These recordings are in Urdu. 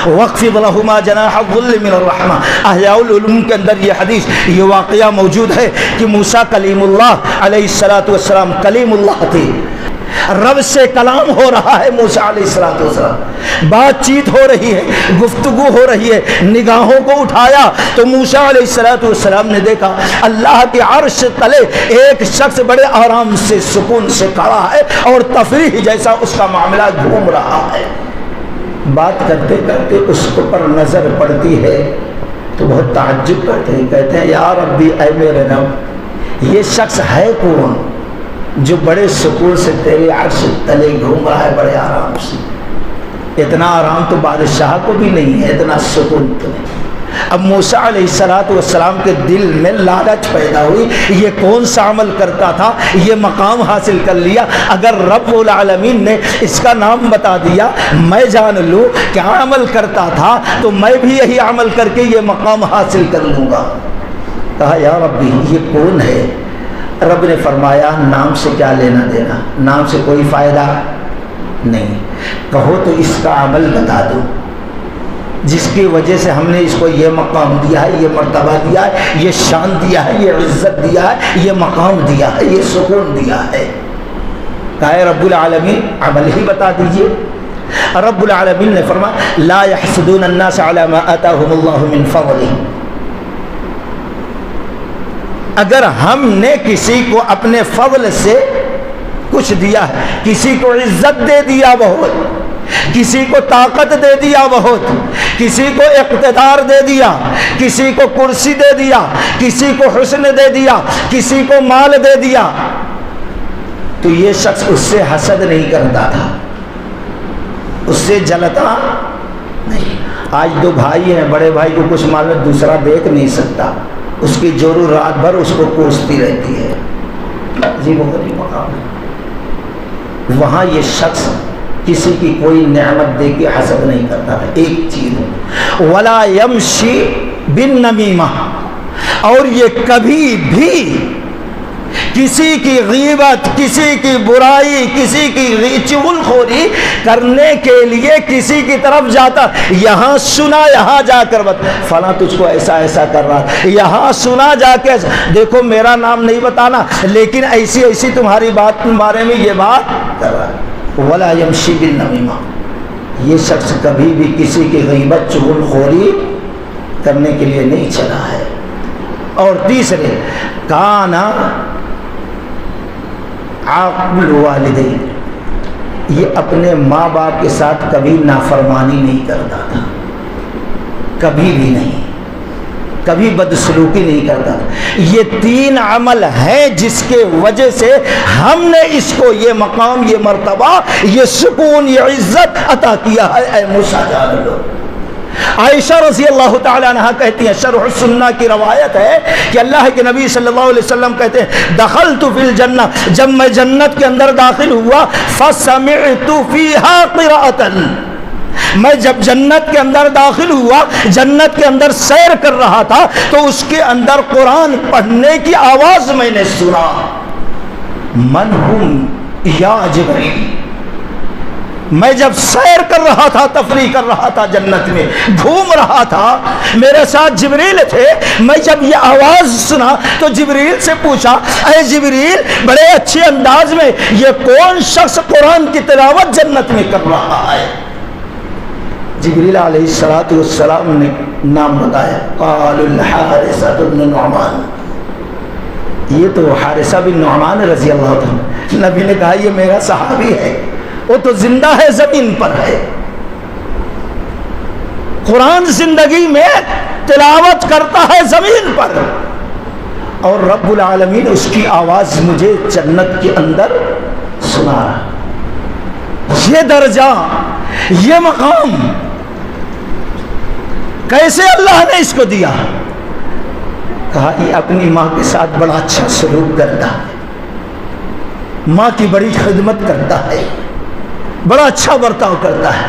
وَاخْفِضْ لَهُمَا جَنَاحَ الظُّلِّ مِنَ الرَّحْمَةِ۔ احیاء العلوم کے اندر یہ حدیث، یہ واقعہ موجود ہے کہ موسیٰ کلیم اللہ علیہ السلام کلیم اللہ تھے، رب سے کلام ہو رہا ہے موسیٰ علیہ السلام، بات چیت ہو رہی ہے، گفتگو ہو رہی ہے، نگاہوں کو اٹھایا تو موسیٰ علیہ السلام نے دیکھا اللہ کے عرش تلے ایک شخص بڑے آرام سے سکون سے کھڑا ہے اور تفریح جیسا اس کا معاملہ گھوم رہا ہے۔ بات کرتے کرتے اس پر نظر پڑتی ہے تو بہت تعجب کرتے ہیں، کہتے ہیں یا ربی اے میرے رب، یہ شخص ہے کون جو بڑے سکون سے تیرے عرش تلے گھوم رہا ہے بڑے آرام سے؟ اتنا آرام تو بادشاہ کو بھی نہیں ہے، اتنا سکون تو نہیں۔ اب موسیٰ علیہ السلام کے دل میں لالچ پیدا ہوئی، یہ کون سا عمل کرتا تھا، یہ مقام حاصل کر لیا، اگر رب العالمین نے اس کا نام بتا دیا، میں جان لوں کیا عمل کرتا تھا تو میں بھی یہی عمل کر کے یہ مقام حاصل کر لوں گا۔ کہا یا ربی یہ کون ہے؟ رب نے فرمایا نام سے کیا لینا دینا، نام سے کوئی فائدہ نہیں، کہو تو اس کا عمل بتا دو جس کی وجہ سے ہم نے اس کو یہ مقام دیا ہے، یہ مرتبہ دیا ہے، یہ شان دیا ہے، یہ عزت دیا ہے، یہ مقام دیا ہے، یہ سکون دیا ہے۔ کہا رب العالمین عمل ہی بتا دیجئے۔ رب العالمین نے فرمایا لا يحسدون الناس على ما آتاهم الله من فضله۔ اگر ہم نے کسی کو اپنے فضل سے کچھ دیا ہے، کسی کو عزت دے دیا بہت، کسی کو طاقت دے دیا بہت، کسی کو اقتدار دے دیا، کسی کو کرسی دے دیا، کسی کو حسن دے دیا، کسی کو مال دے دیا، تو یہ شخص اس سے حسد نہیں کرتا تھا، اس سے جلتا نہیں۔ آج دو بھائی ہیں، بڑے بھائی کو کچھ مال دوسرا دیکھ نہیں سکتا، اس کی جورو رات بھر اس کو کوستی رہتی ہے، عجیب و غریب مقام ہے۔ وہاں یہ شخص کسی کی کوئی نعمت دے کے حسد نہیں کرتا تھا۔ ایک چیز ولا یمشی بالنمیمہ، اور یہ کبھی بھی کسی کی غیبت، کسی کی برائی، کسی کی چغلخوری کرنے کے لیے کسی کی طرف جاتا، یہاں سنا یہاں جا کر فلاں تجھ کو ایسا ایسا کر رہا، یہاں سنا جا کے دیکھو میرا نام نہیں بتانا لیکن ایسی ایسی تمہاری بات بارے میں یہ بات کر رہا ہے۔ ولا یمشی بالنمیمہ، یہ شخص کبھی بھی کسی کی غیبت چغلخوری کرنے کے لیے نہیں چلا ہے۔ اور تیسرے کانا عاقل والدین، یہ اپنے ماں باپ کے ساتھ کبھی نافرمانی نہیں کرتا تھا، کبھی بھی نہیں، کبھی بدسلوکی نہیں کرتا تھا۔ یہ تین عمل ہیں جس کے وجہ سے ہم نے اس کو یہ مقام، یہ مرتبہ، یہ سکون، یہ عزت عطا کیا ہے۔ اے موسیٰ جان لو۔ عائشہ رضی اللہ تعالیٰ عنہ کہتی ہیں، شرح السنہ کی روایت ہے کہ اللہ کے نبی صلی اللہ علیہ وسلم کہتے ہیں دخلت فی الجنہ، جب میں جنت کے اندر داخل ہوا، فسمعت فیہا قراءۃ، میں جب جنت کے اندر داخل ہوا، جنت کے اندر سیر کر رہا تھا تو اس کے اندر قرآن پڑھنے کی آواز میں نے سنا، من ہم یا جبریل۔ میں جب سیر کر رہا تھا، تفریح کر رہا تھا، جنت میں گھوم رہا تھا، میرے ساتھ جبریل تھے، میں جب یہ آواز سنا تو جبریل سے پوچھا اے جبریل بڑے اچھے انداز میں یہ کون شخص قرآن کی تلاوت جنت میں کر رہا ہے؟ جبریل علیہ السلام نے نام بتایا، قال الحارثہ بن نعمان، یہ تو حارثہ بن نعمان رضی اللہ عنہ۔ نبی نے کہا یہ میرا صحابی ہے، وہ تو زندہ ہے، زمین پر ہے، قرآن زندگی میں تلاوت کرتا ہے زمین پر، اور رب العالمین اس کی آواز مجھے جنت کے اندر سنا رہا۔ یہ درجہ، یہ مقام کیسے اللہ نے اس کو دیا؟ کہا یہ اپنی ماں کے ساتھ بڑا اچھا سلوک کرتا ہے، ماں کی بڑی خدمت کرتا ہے، بڑا اچھا برتاؤ کرتا ہے،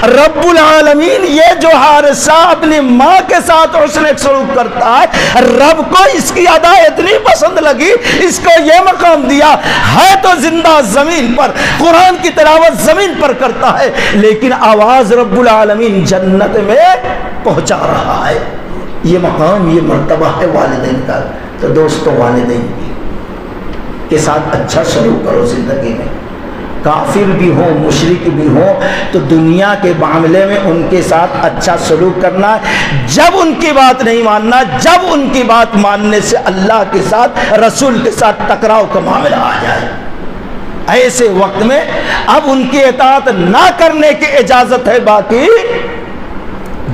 رب العالمین یہ جو حارثہ اپنی ماں کے ساتھ حسن سلوک کرتا ہے، رب کو اس کی ادا اتنی پسند لگی، اس کو یہ مقام دیا ہے تو زندہ زمین پر قرآن کی تلاوت زمین پر کرتا ہے، لیکن آواز رب العالمین جنت میں پہنچا رہا ہے۔ یہ مقام، یہ مرتبہ ہے والدین کا۔ تو دوستو، والدین کے ساتھ اچھا سلوک کرو زندگی میں، کافر بھی ہو مشرک بھی ہو تو دنیا کے معاملے میں ان کے ساتھ اچھا سلوک کرنا ہے، جب ان کی بات نہیں ماننا، جب ان کی بات ماننے سے اللہ کے ساتھ رسول کے ساتھ ٹکراؤ کا معاملہ آ جائے، ایسے وقت میں اب ان کی اطاعت نہ کرنے کی اجازت ہے، باقی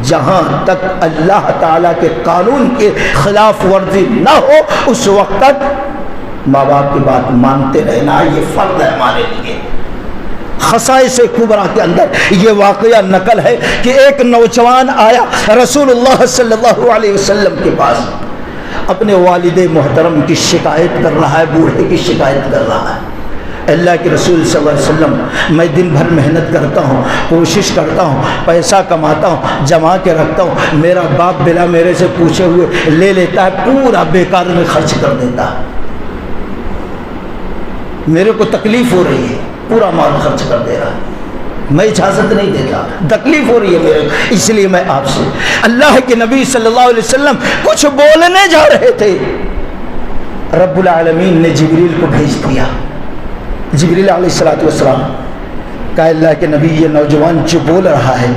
جہاں تک اللہ تعالیٰ کے قانون کے خلاف ورزی نہ ہو اس وقت تک ماں باپ کی بات مانتے رہنا یہ فرض ہے ہمارے لیے۔ خصائص کبریٰ کے اندر یہ واقعہ نقل ہے کہ ایک نوجوان آیا رسول اللہ صلی اللہ علیہ وسلم کے پاس، اپنے والد محترم کی شکایت کر رہا ہے، بوڑھے کی شکایت کر رہا ہے۔ اللہ کے رسول صلی اللہ علیہ وسلم، میں دن بھر محنت کرتا ہوں، کوشش کرتا ہوں، پیسہ کماتا ہوں، جما کے رکھتا ہوں، میرا باپ بلا میرے سے پوچھے ہوئے لے لیتا ہے، پورا بیکار میں خرچ کر دیتا ہے، میرے کو تکلیف ہو رہی ہے، پورا مال خرچ کر دے رہا ہے، میں اجازت نہیں دیتا، تکلیف ہو رہی ہے میرے، اس لیے میں آپ سے۔ اللہ کے نبی صلی اللہ علیہ وسلم کچھ بولنے جا رہے تھے، رب العالمین نے جبریل کو بھیج دیا۔ جبریل علیہ السلام کہا اللہ کے نبی یہ نوجوان جو بول رہا ہے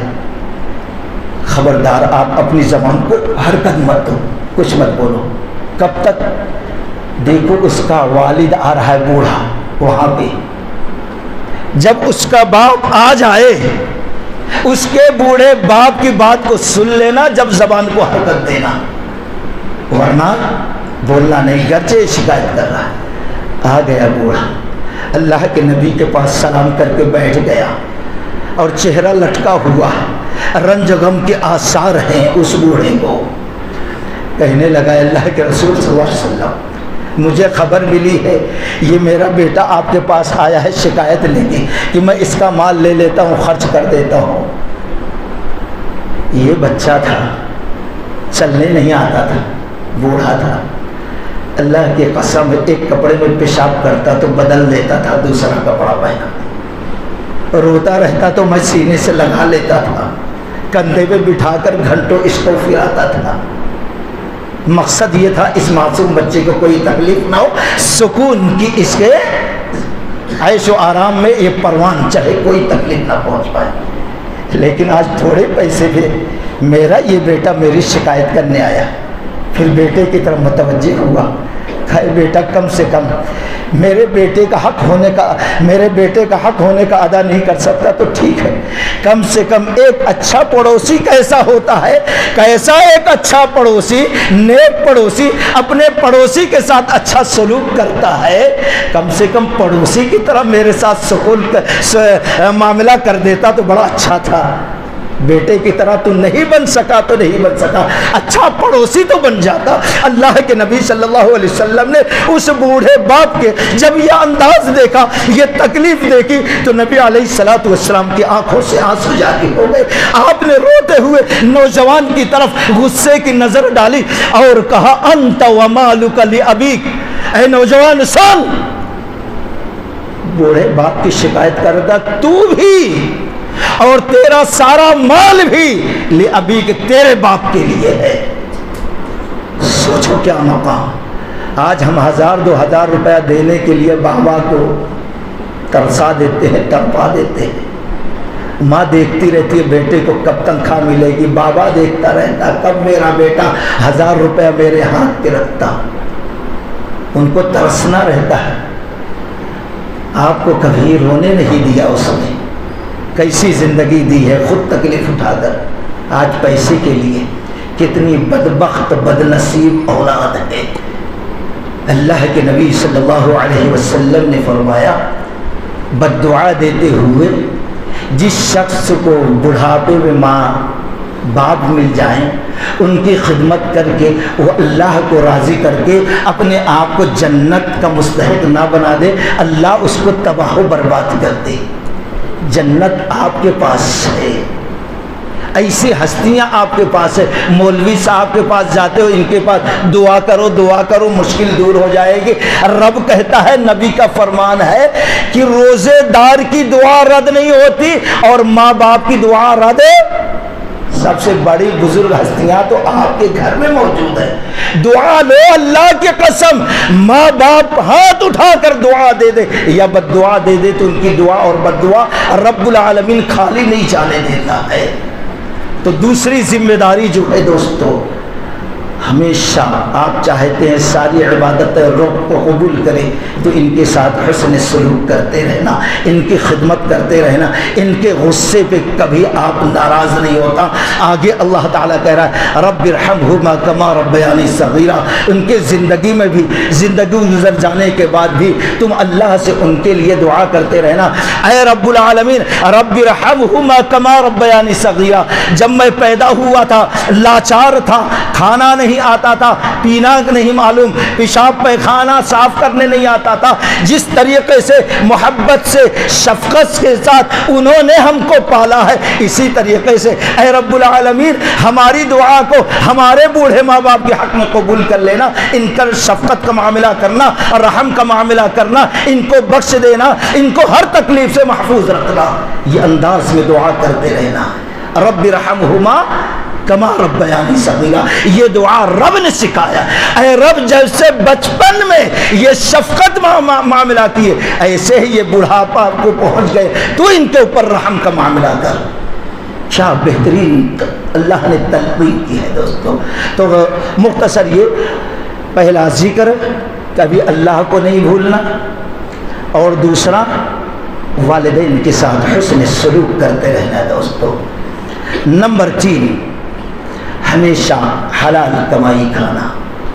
خبردار آپ اپنی زبان کو حرکت مت دو، کچھ مت بولو، کب تک؟ دیکھو اس کا والد آ رہا ہے بوڑھا وہاں پہ، جب اس کا باپ آ جائے اس کے بوڑھے باپ کی بات کو سن لینا، جب زبان کو حرکت دینا، ورنہ بولنا نہیں، گرچہ شکایت کر رہا ہے۔ آ گیا بوڑھا، اللہ کے نبی کے پاس سلام کر کے بیٹھ گیا اور چہرہ لٹکا ہوا، رنج غم کے آثار ہیں اس بوڑھے کو۔ کہنے لگا اللہ کے رسول صلی اللہ علیہ وسلم، مجھے خبر ملی ہے یہ میرا بیٹا آپ کے پاس آیا ہے شکایت لے کے کہ میں اس کا مال لے لیتا ہوں، خرچ کر دیتا ہوں۔ یہ بچہ تھا، چلنے نہیں آتا تھا، بوڑھا تھا، اللہ کی قسم ایک کپڑے میں پیشاب کرتا تو بدل دیتا تھا، دوسرا کپڑا پہنا، روتا رہتا تو میں سینے سے لگا لیتا تھا، کندھے پہ بٹھا کر گھنٹوں اس کو پھراتا تھا۔ مقصد یہ تھا اس معصوم بچے کو کوئی تکلیف نہ ہو، سکون کی اس کے عیش و آرام میں یہ پروان چاہے، کوئی تکلیف نہ پہنچ پائے۔ لیکن آج تھوڑے پیسے تھے، میرا یہ بیٹا میری شکایت کرنے آیا، پھر بیٹے کی طرف متوجہ ہوا، کہا بیٹا کم سے کم میرے بیٹے کا حق ہونے کا ادا نہیں کر سکتا تو ٹھیک ہے، کم سے کم ایک اچھا پڑوسی کیسا ہوتا ہے، کیسا ایک اچھا پڑوسی، نیک پڑوسی اپنے پڑوسی کے ساتھ اچھا سلوک کرتا ہے، کم سے کم پڑوسی کی طرح میرے ساتھ سکون معاملہ کر دیتا تو بڑا اچھا تھا۔ بیٹے کی طرح تو نہیں بن سکا تو نہیں بن سکا، اچھا پڑوسی تو بن جاتا۔ اللہ کے نبی صلی اللہ علیہ وسلم نے اس بوڑھے باپ کے جب یہ انداز دیکھا، یہ تکلیف دیکھی تو نبی علیہ السلام کی آنکھوں سے آنسو جاری ہو گئے۔ آپ نے روتے ہوئے نوجوان کی طرف غصے کی نظر ڈالی اور کہا انت ومالک لابیک، اے نوجوان سن، بوڑھے باپ کی شکایت کر رہا تھا، تو بھی اور تیرا سارا مال بھی لابی کے تیرے باپ کے لیے ہے۔ سوچو کیا مقام، آج ہم 1000-2000 روپیہ دینے کے لیے بابا کو ترسا دیتے ہیں، تڑپا دیتے ہیں۔ ماں دیکھتی رہتی ہے بیٹے کو کب تنخواہ ملے گی، بابا دیکھتا رہتا کب میرا بیٹا 1000 روپیہ میرے ہاتھ پہ رکھتا، ان کو ترسنا رہتا ہے۔ آپ کو کبھی رونے نہیں دیا اس نے، کیسی زندگی دی ہے خود تکلیف اٹھا کر، آج پیسے کے لیے کتنی بدبخت بد نصیب اولاد ہے۔ اللہ کے نبی صلی اللہ علیہ وسلم نے فرمایا بد دعا دیتے ہوئے جس شخص کو بڑھاپے میں ماں باپ مل جائیں، ان کی خدمت کر کے وہ اللہ کو راضی کر کے اپنے آپ کو جنت کا مستحق نہ بنا دے، اللہ اس کو تباہ و برباد کر دے۔ جنت آپ کے پاس ہے، ایسی ہستیاں آپ کے پاس ہے۔ مولوی صاحب کے پاس جاتے ہو، ان کے پاس دعا کرو دعا کرو مشکل دور ہو جائے گی۔ رب کہتا ہے، نبی کا فرمان ہے کہ روزے دار کی دعا رد نہیں ہوتی اور ماں باپ کی دعا رد ہے۔ سب سے بڑی بزرگ ہستیاں تو آپ کے گھر میں موجود ہے، دعا لو اللہ کی قسم، ماں باپ ہاتھ اٹھا کر دعا دے دے یا بد دعا دے دے تو ان کی دعا اور بد دعا رب العالمین خالی نہیں جانے دیتا ہے۔ تو دوسری ذمہ داری جو ہے دوستو، ہمیشہ آپ چاہتے ہیں ساری عبادتیں رب کو قبول کریں تو ان کے ساتھ حسن سلوک کرتے رہنا، ان کی خدمت کرتے رہنا، ان کے غصے پہ کبھی آپ ناراض نہیں ہوتا۔ آگے اللہ تعالیٰ کہہ رہا ہے رب ارحمہما کما ربیانی صغیرا، ان کے زندگی میں بھی، زندگی گزر جانے کے بعد بھی تم اللہ سے ان کے لیے دعا کرتے رہنا، اے رب العالمین رب ارحمہما کما ربیانی صغیرا، جب میں پیدا ہوا تھا لاچار تھا، کھانا نہیں آتا تھا، پینا نہیں معلوم، پیشاب پیخانہ صاف کرنے نہیں آتا تھا، جس طریقے سے محبت سے شفقت کے ساتھ انہوں نے ہم کو پالا ہے، اسی طریقے سے اے رب العالمین ہماری دعا کو ہمارے بوڑھے ماں باپ کے حق میں قبول کر لینا، ان کا شفقت کا معاملہ کرنا، رحم کا معاملہ کرنا، ان کو بخش دینا، ان کو ہر تکلیف سے محفوظ رکھنا، یہ انداز میں دعا کرتے رہنا۔ رب ارحمہما کما ربیانی صغیرا، یہ دعا رب نے سکھایا۔ اے رب جیسے بچپن میں یہ شفقت معاملہ کیے، ایسے ہی یہ بڑھاپا کو پہنچ گئے تو ان کے اوپر رحم کا معاملہ کر۔ کیا بہترین اللہ نے تلقین کی ہے دوستو۔ تو مختصر یہ پہلا ذکر کبھی اللہ کو نہیں بھولنا، اور دوسرا والدین کے ساتھ حسن سلوک کرتے رہنا دوستو۔ نمبر 3 ہمیشہ حلال کمائی کھانا۔